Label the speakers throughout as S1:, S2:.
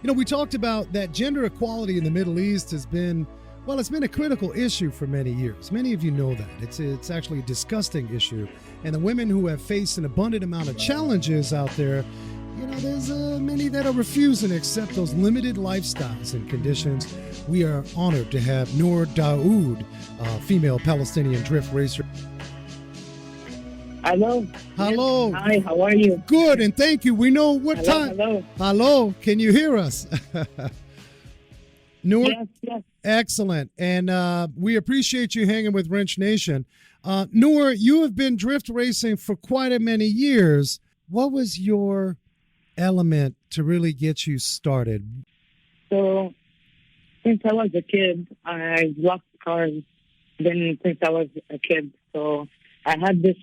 S1: We talked about that gender equality in the Middle East has been, well, it's been a critical issue for many years. Many of you know that. It's actually a disgusting issue. And the women who have faced an abundant amount of challenges out there, there's many that are refusing to accept those limited lifestyles and conditions. We are honored to have Noor Daoud, female Palestinian drift racer.
S2: Hello.
S1: Hello.
S2: Yes. Hi, how are you?
S1: Good, and thank you. We know what time.
S2: Hello.
S1: Hello. Can you hear us? Noor?
S2: Yes.
S1: Excellent. And we appreciate you hanging with Wrench Nation. Noor, you have been drift racing for quite a many years. What was your element to really get you started?
S2: So, since I was a kid, I loved cars. Then, since I was a kid, so I had this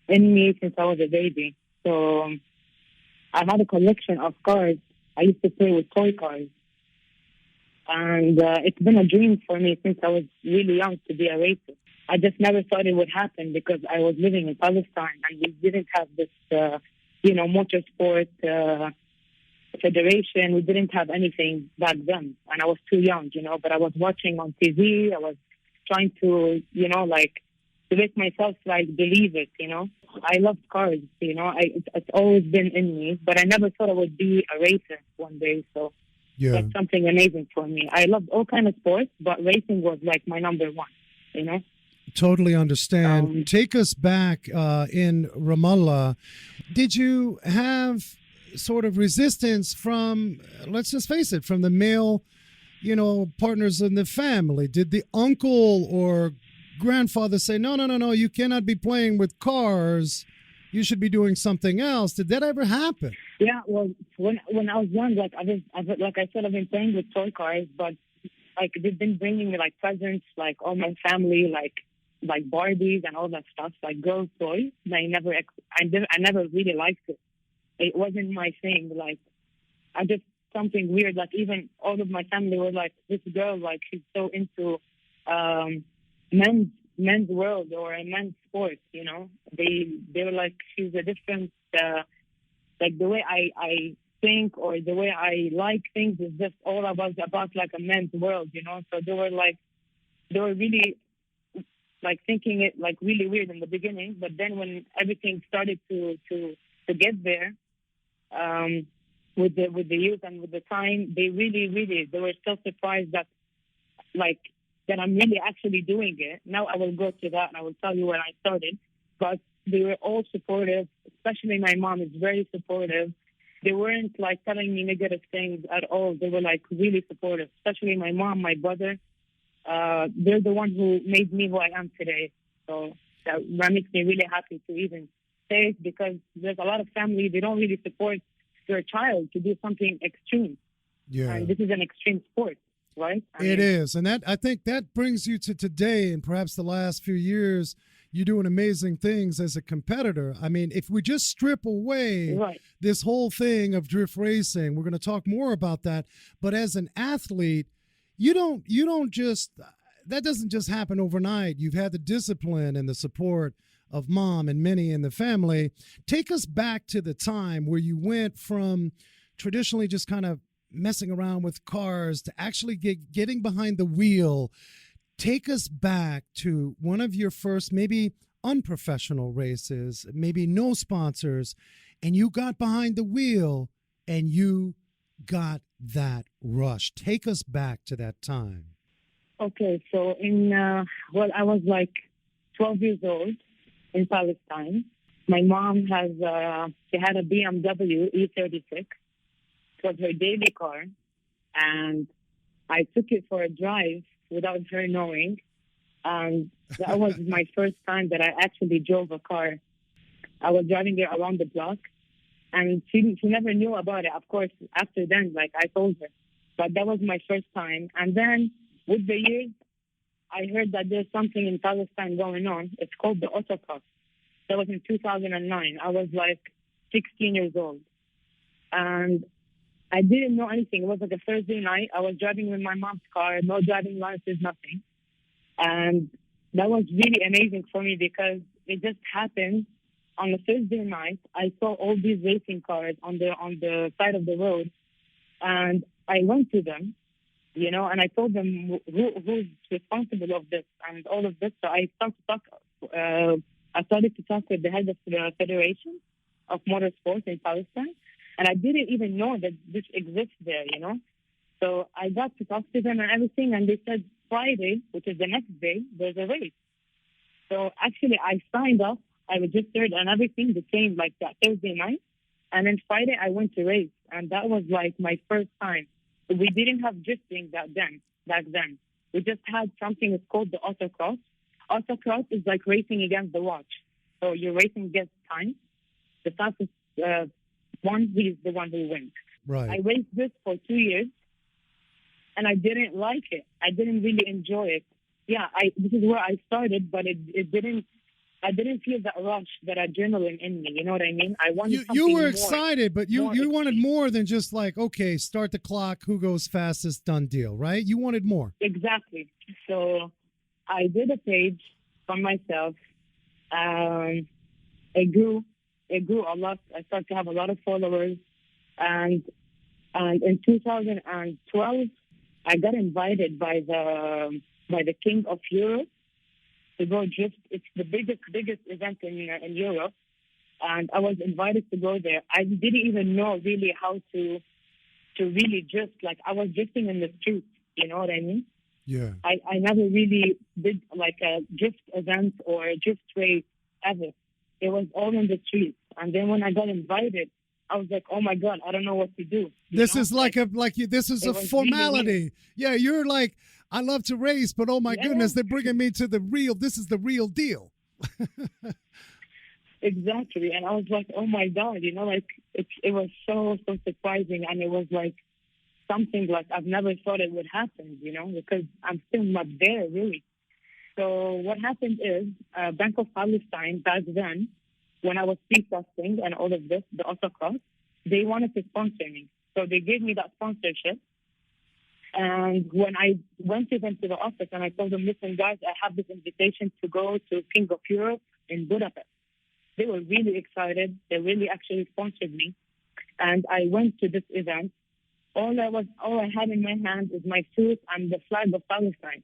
S2: in me since I was a baby. So, I had a collection of cars. I used to play with toy cars. And it's been a dream for me since I was really young to be a racer. I just never thought it would happen because I was living in Palestine and we didn't have this, motorsport federation. We didn't have anything back then. And I was too young, but I was watching on TV. I was trying to, to make myself, believe it, I loved cars, it's always been in me, but I never thought I would be a racer one day. So that's something amazing for me. I loved all kinds of sports, but racing was my number one,
S1: Totally understand. Take us back in Ramallah. Did you have sort of resistance from, let's just face it, from the male, partners in the family? Did the uncle or grandfather say, no, you cannot be playing with cars, you should be doing something else? Did that ever happen?
S2: Yeah, well, when I was young, like I said, I've been playing with toy cars, but they've been bringing me presents, all my family, like Barbies and all that stuff, girls' toys. And I never really liked it. It wasn't my thing. I just something weird. Even all of my family were this girl, she's so into men's world or a men's sport. They were she's a different. The way I think or the way I like things is just all about a men's world. So they were really thinking it really weird in the beginning, but then when everything started to get there, with the youth and with the time, they were so surprised that I'm really actually doing it. Now I will go to that and I will tell you when I started, but they were all supportive, especially my mom is very supportive. They weren't telling me negative things at all. They were really supportive, especially my mom, my brother. They're the one who made me who I am today. So that makes me really happy to even say it, because there's a lot of families, they don't really support their child to do something extreme.
S1: Yeah.
S2: And this is an extreme sport, right?
S1: It is. And I think that brings you to today and perhaps the last few years. You're doing amazing things as a competitor. I mean, if we just strip away this whole thing of drift racing, we're going to talk more about that. But as an athlete, you don't just, that doesn't just happen overnight. You've had the discipline and the support of mom and many in the family. Take us back to the time where you went from traditionally just kind of messing around with cars to actually getting behind the wheel. Take us back to one of your first maybe unprofessional races, maybe no sponsors, and you got behind the wheel and you got that rush. Take us back to that time.
S2: Okay, so I was 12 years old in Palestine. My mom she had a BMW E36. It was her daily car, and I took it for a drive without her knowing. And that was my first time that I actually drove a car. I was driving it around the block, and she never knew about it. Of course, after then, I told her. But that was my first time. And then with the years, I heard that there's something in Palestine going on. It's called the Autocross. That was in 2009. I was 16 years old. And I didn't know anything. It was a Thursday night. I was driving with my mom's car, no driving license, nothing. And that was really amazing for me because it just happened on a Thursday night. I saw all these racing cars on the side of the road. And I went to them, and I told them who's responsible of this and all of this. So I started to talk with the head of the Federation of Motorsports in Palestine, and I didn't even know that this exists there. So I got to talk to them and everything, and they said Friday, which is the next day, there's a race. So actually, I signed up, I registered and everything the same like that Thursday night, and then Friday I went to race, and that was like my first time. We didn't have drifting back then. We just had something that's called the autocross. Autocross is like racing against the watch. So you're racing against time. The fastest one is the one who wins.
S1: Right.
S2: I raced this for 2 years, and I didn't like it. I didn't really enjoy it. Yeah, this is where I started, but it didn't. I didn't feel that rush, that adrenaline in me. You know what I mean? I wanted something
S1: you were
S2: more,
S1: excited, but you wanted more than just like, okay, start the clock, who goes fastest, done deal, right? You wanted more.
S2: Exactly. So I did a page for myself. It grew a lot. I started to have a lot of followers, and in 2012, I got invited by the King of Europe to go drift. It's the biggest event in Europe, and I was invited to go there. I didn't even know really how to really drift. Like, I was drifting in the streets. You know what I mean?
S1: Yeah.
S2: I never really did like a drift event or a drift race ever. It was all in the streets. And then when I got invited, I was like, oh my God, I don't know what to do.
S1: This is this is a formality. Really, yeah, you're like, I love to race, but oh my goodness, they're bringing me to this is the real deal.
S2: Exactly. And I was like, oh my God, like it was so surprising. And it was like something like I've never thought it would happen, because I'm still not there really. So what happened is Bank of Palestine back then, when I was speed testing and all of this, the autocross, they wanted to sponsor me. So they gave me that sponsorship. And when I went to them to the office and I told them, listen, guys, I have this invitation to go to King of Europe in Budapest. They were really excited. They really actually sponsored me. And I went to this event. All I had in my hand is my suit and the flag of Palestine.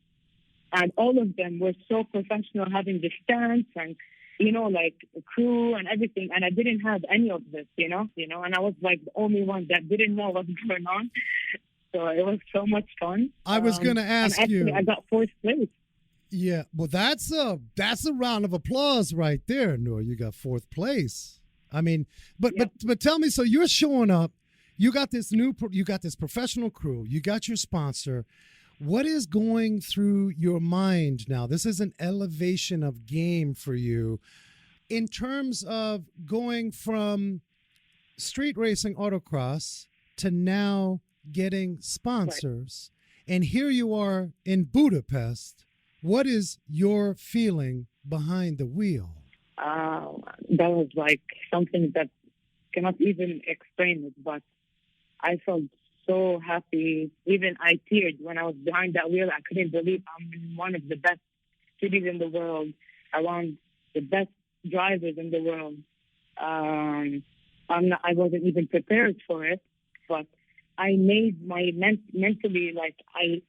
S2: And all of them were so professional, having the stands and, like a crew and everything. And I didn't have any of this, and I was like the only one that didn't know what's going on. So it was so much fun.
S1: I was going to ask you.
S2: I got fourth place.
S1: Yeah, well, that's a round of applause right there, Noor. You got fourth place. I mean, but tell me, so you're showing up. You got this professional crew. You got your sponsor. What is going through your mind now? This is an elevation of game for you in terms of going from street racing autocross to now getting sponsors. Right. And here you are in Budapest. What is your feeling behind the wheel?
S2: That was like something that cannot even explain it, but I felt so happy. Even I teared when I was behind that wheel. I couldn't believe I'm in one of the best cities in the world, around the best drivers in the world. I wasn't even prepared for it, but I made my mentally, like I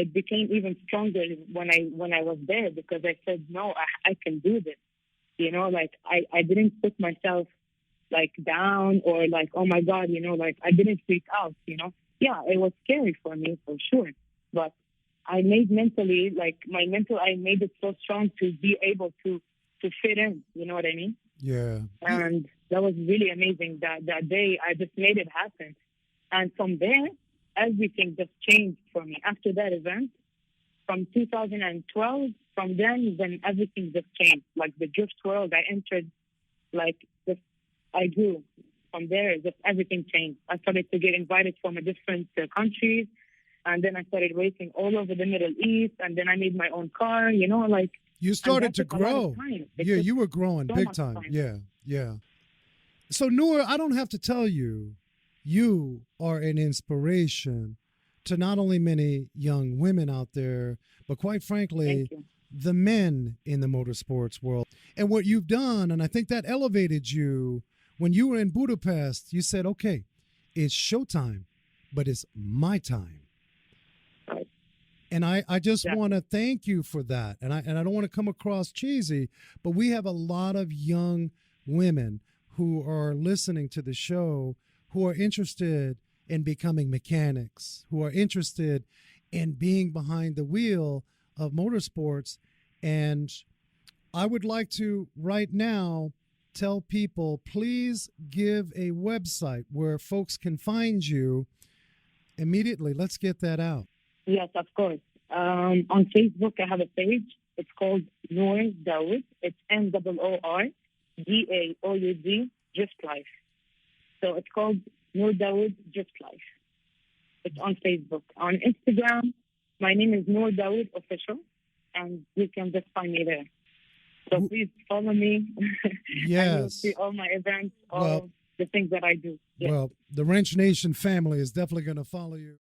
S2: became even stronger when I was there, because I said, no, I can do this. Like I didn't put myself like down or like, oh my God, like I didn't freak out, Yeah, it was scary for me for sure. But I made mentally, like I made it so strong to be able to fit in, you know what I mean?
S1: Yeah.
S2: And that was really amazing. That day I just made it happen. And from there, everything just changed for me. After that event, from 2012, from then everything just changed. Like the drift world, I entered, I grew. From there, just everything changed. I started to get invited from different countries, and then I started racing all over the Middle East, and then I made my own car,
S1: You started to grow. Yeah, you were growing big time. Yeah. So, Noor, I don't have to tell you, you are an inspiration to not only many young women out there, but quite frankly, the men in the motorsports world. And what you've done, and I think that elevated you, when you were in Budapest, you said, okay, it's showtime. but it's my time.
S2: Right.
S1: And I just
S2: Yeah.
S1: want to thank you for that. And I don't want to come across cheesy, but we have a lot of young women who are listening to the show who are interested in becoming mechanics, who are interested in being behind the wheel of motorsports. And I would like to right now tell people, please give a website where folks can find you immediately. Let's get that out.
S2: Yes, of course. On Facebook, I have a page. It's called Noor Daoud. It's NOOR DAOUD, Just Life. So it's called Noor Daoud, Just Life. It's on Facebook. On Instagram, my name is Noor Daoud Official, and you can just find me there. So please follow me.
S1: Yes.
S2: And you'll see all my events, all the things that I do. Yes.
S1: Well, the Wrench Nation family is definitely going to follow you.